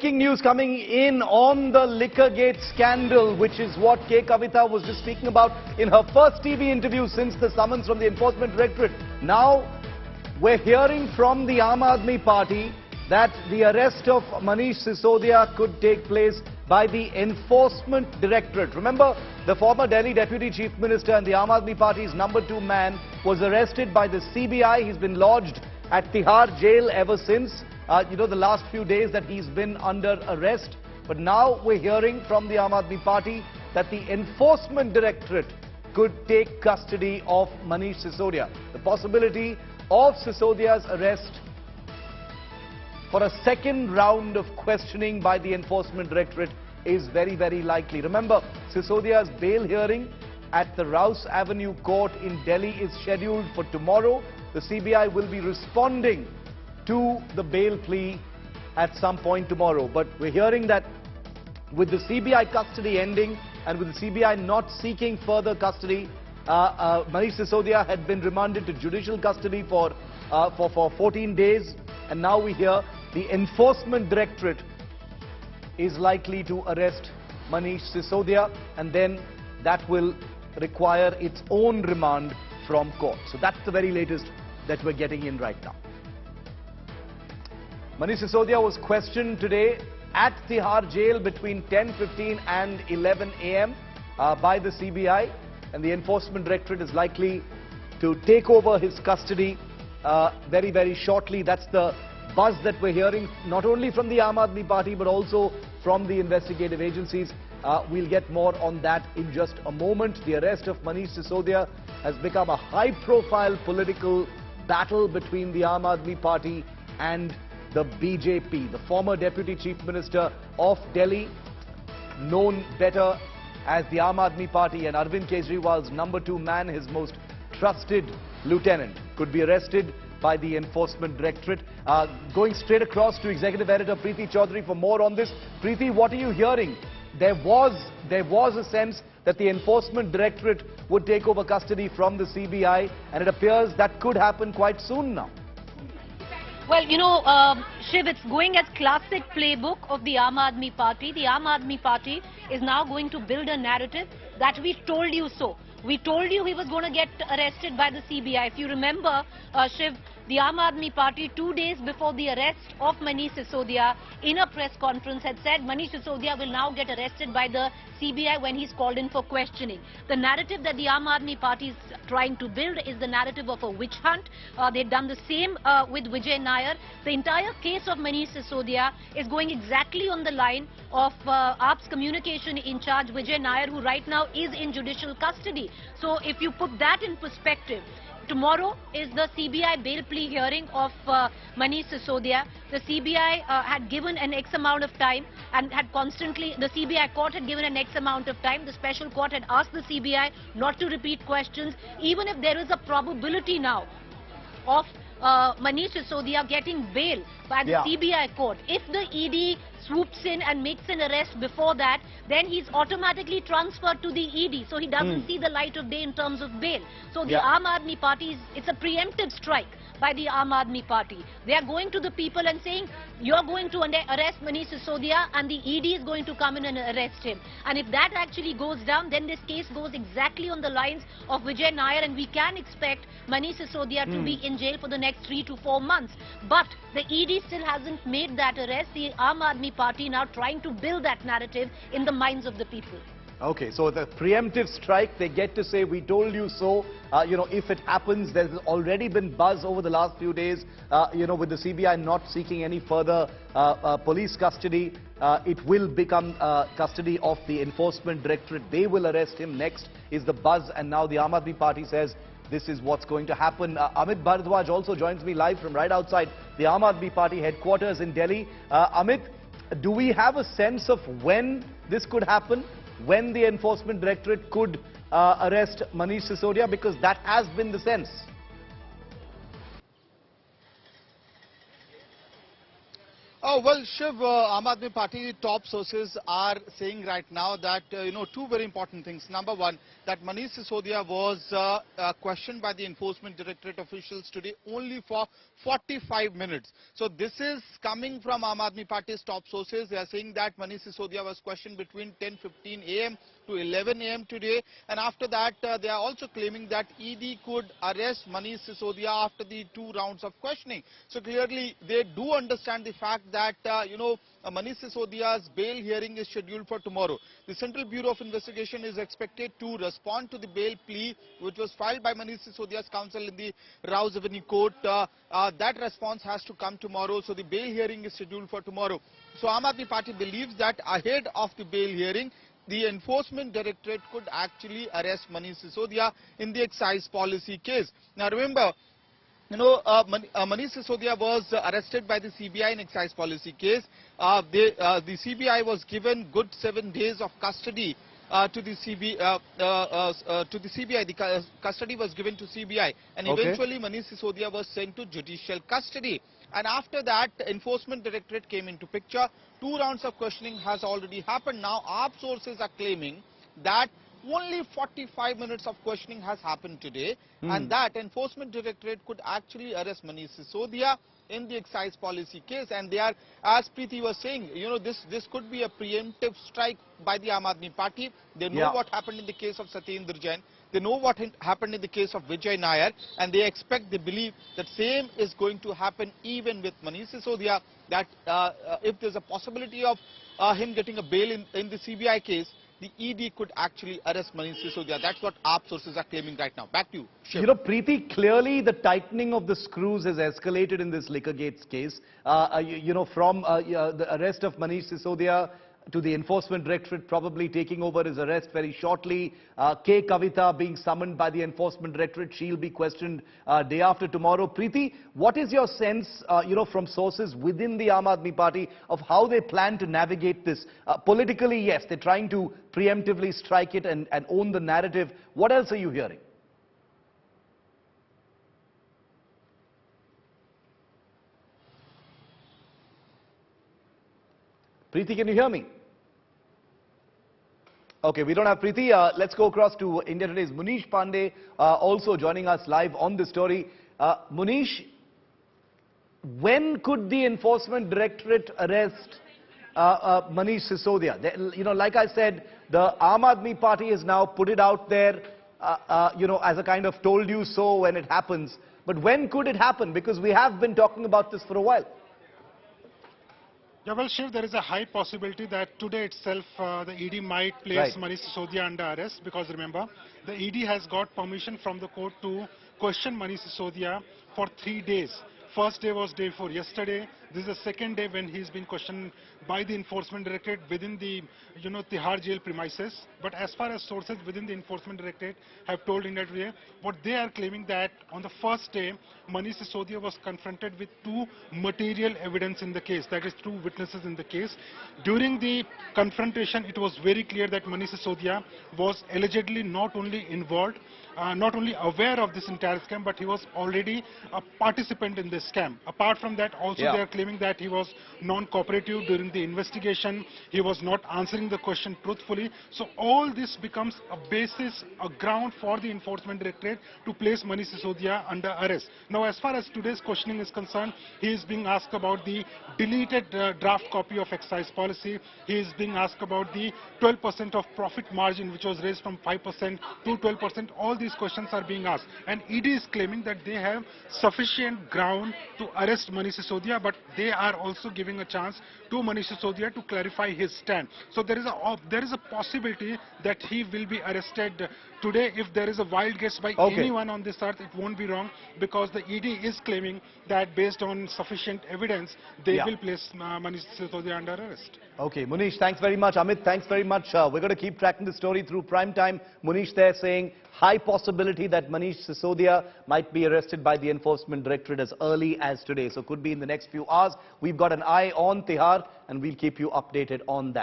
breaking news coming in on the Liquorgate scandal, which is what K. Kavita was just speaking about in her first TV interview since the summons from the Enforcement Directorate. Now, we're hearing from the Aam Aadmi Party that the arrest of Manish Sisodia could take place by the Enforcement Directorate. Remember, the former Delhi Deputy Chief Minister and the Aam Aadmi Party's #2 man was arrested by the CBI. He's been lodged at Tihar jail ever since. The last few days that he's been under arrest. But now we're hearing from the Aam Aadmi Party that the Enforcement Directorate could take custody of Manish Sisodia. The possibility of Sisodia's arrest for a second round of questioning by the Enforcement Directorate is very, very likely. Remember, Sisodia's bail hearing at the Rouse Avenue Court in Delhi is scheduled for tomorrow. The CBI will be responding to the bail plea at some point tomorrow. But we're hearing that with the CBI custody ending and with the CBI not seeking further custody, Manish Sisodia had been remanded to judicial custody for 14 days. And now we hear the Enforcement Directorate is likely to arrest Manish Sisodia, and then that will require its own remand from court. So that's the very latest that we're getting in right now. Manish Sisodia was questioned today at Tihar jail between 10:15 and 11 a.m. By the CBI, and the Enforcement Directorate is likely to take over his custody very, very shortly. That's the buzz that we're hearing, not only from the Aam Aadmi Party but also from the investigative agencies. We'll get more on that in just a moment. The arrest of Manish Sisodia has become a high-profile political battle between the Aam Aadmi Party and the BJP. The former Deputy Chief Minister of Delhi, known better as the Aam Aadmi Party, and Arvind Kejriwal's #2 man, his most trusted lieutenant, could be arrested by the Enforcement Directorate. Going straight across to Executive Editor Preeti Chaudhary for more on this. Preeti, what are you hearing? There was a sense that the Enforcement Directorate would take over custody from the CBI, and it appears that could happen quite soon now. Well, Shiv, it's going as classic playbook of the Aam Aadmi Party. The Aam Aadmi Party is now going to build a narrative that we told you so. We told you he was going to get arrested by the CBI. If you remember, Shiv, the Aam Aadmi Party 2 days before the arrest of Manish Sisodia in a press conference had said Manish Sisodia will now get arrested by the CBI when he's called in for questioning. The narrative that the Aam Aadmi Party is trying to build is the narrative of a witch hunt. They've done the same with Vijay Nair. The entire case of Manish Sisodia is going exactly on the line of AAP's communication in charge, Vijay Nair, who right now is in judicial custody. So if you put that in perspective, tomorrow is the CBI bail plea hearing of Manish Sisodia. The CBI had given an X amount of time and had the CBI court had given an X amount of time. The special court had asked the CBI not to repeat questions, even if there is a probability now of Manish Sisodia getting bail by the CBI court. If the ED swoops in and makes an arrest before that, then he's automatically transferred to the ED. So he doesn't see the light of day in terms of bail. So the Aam Aadmi Party, it's a preemptive strike by the Aam Aadmi Party. They are going to the people and saying, you're going to arrest Manish Sisodia and the ED is going to come in and arrest him. And if that actually goes down, then this case goes exactly on the lines of Vijay Nair, and we can expect Manish Sisodia to be in jail for the next 3 to 4 months. But the ED still hasn't made that arrest. The Aam Aadmi Party now trying to build that narrative in the minds of the people. Okay, so the preemptive strike, they get to say, we told you so. If it happens, there's already been buzz over the last few days, with the CBI not seeking any further police custody. It will become custody of the Enforcement Directorate. They will arrest him next, is the buzz. And now the Aam Aadmi Party says this is what's going to happen. Amit Bharadwaj also joins me live from right outside the Aam Aadmi Party headquarters in Delhi. Amit, do we have a sense of when this could happen? When the Enforcement Directorate could arrest Manish Sisodia? Because that has been the sense. Well, Shiv, Aam Aadmi Party top sources are saying right now that, two very important things. Number one, that Manish Sisodia was questioned by the Enforcement Directorate officials today only for 45 minutes. So this is coming from Aam Aadmi Party's top sources. They are saying that Manish Sisodia was questioned between 10:15 a.m. to 11 a.m. today. And after that, they are also claiming that ED could arrest Manish Sisodia after the 2 rounds of questioning. So clearly, they do understand the fact that, Manish Sisodia's bail hearing is scheduled for tomorrow. The Central Bureau of Investigation is expected to respond to the bail plea, which was filed by Manish Sisodia's counsel in the Rouse Avenue Court. That response has to come tomorrow, so the bail hearing is scheduled for tomorrow. So Aam Aadmi Party believes that ahead of the bail hearing, the Enforcement Directorate could actually arrest Manish Sisodia in the excise policy case. Now remember, Manish Sisodia was arrested by the CBI in excise policy case. The CBI was given good 7 days of custody to the CBI. The custody was given to CBI, and eventually Manish Sisodia was sent to judicial custody. And after that, Enforcement Directorate came into picture. 2 rounds of questioning has already happened. Now, AAP sources are claiming that only 45 minutes of questioning has happened today, and that Enforcement Directorate could actually arrest Manish Sisodia in the excise policy case. And they are, as Preeti was saying, this could be a preemptive strike by the Aam Aadmi Party. They know what happened in the case of Satyendra Jain. They know what happened in the case of Vijay Nair, and they believe that same is going to happen even with Manish Sisodia, that if there's a possibility of him getting a bail in the CBI case, the ED could actually arrest Manish Sisodia. That's what AAP sources are claiming right now. Back to you, Shiv. Preeti, clearly the tightening of the screws has escalated in this Liquor Gates case. From the arrest of Manish Sisodia to the Enforcement Directorate probably taking over his arrest very shortly. K. Kavita being summoned by the Enforcement Directorate. She'll be questioned day after tomorrow. Preeti, what is your sense, from sources within the Aam Aadmi Party of how they plan to navigate this? Politically, yes, they're trying to preemptively strike it and own the narrative. What else are you hearing? Preeti, can you hear me? Okay, we don't have Preeti. Let's go across to India Today's Manish Pandey, also joining us live on this story. Manish, when could the Enforcement Directorate arrest Manish Sisodia? Like I said, the Aam Aadmi Party has now put it out there, as a kind of told you so when it happens. But when could it happen? Because we have been talking about this for a while. Yeah, well, Shiv, there is a high possibility that today itself the ED might place Manish Sisodia under arrest, because remember, the ED has got permission from the court to question Manish Sisodia for 3 days. First day was day 4 yesterday. This is the second day when he's been questioned by the Enforcement Directorate within the, Tihar jail premises. But as far as sources within the Enforcement Directorate have told India Today, what they are claiming that on the first day, Manish Sisodia was confronted with 2 material evidence in the case, that is 2 witnesses in the case. During the confrontation, it was very clear that Manish Sisodia was allegedly not only involved, not only aware of this entire scam, but he was already a participant in this scam. Apart from that, also they are claiming that he was non-cooperative during the investigation. He was not answering the question truthfully. So all this becomes a basis, a ground for the Enforcement Directorate to place Manish Sisodia under arrest. Now, as far as today's questioning is concerned, he is being asked about the deleted draft copy of excise policy. He is being asked about the 12% of profit margin, which was raised from 5% to 12%. All these questions are being asked, and ED is claiming that they have sufficient ground to arrest Manish Sisodia, but they are also giving a chance to Manish Sisodia to clarify his stand. So there is a possibility that he will be arrested today. If there is a wild guess by anyone on this earth, it won't be wrong, because the ED is claiming that based on sufficient evidence, they will place Manish Sisodia under arrest. Okay, Manish, thanks very much. Amit, thanks very much. We're going to keep tracking the story through prime time. Manish there saying high possibility that Manish Sisodia might be arrested by the Enforcement Directorate as early as today. So could be in the next few hours. We've got an eye on Tihar and we'll keep you updated on that.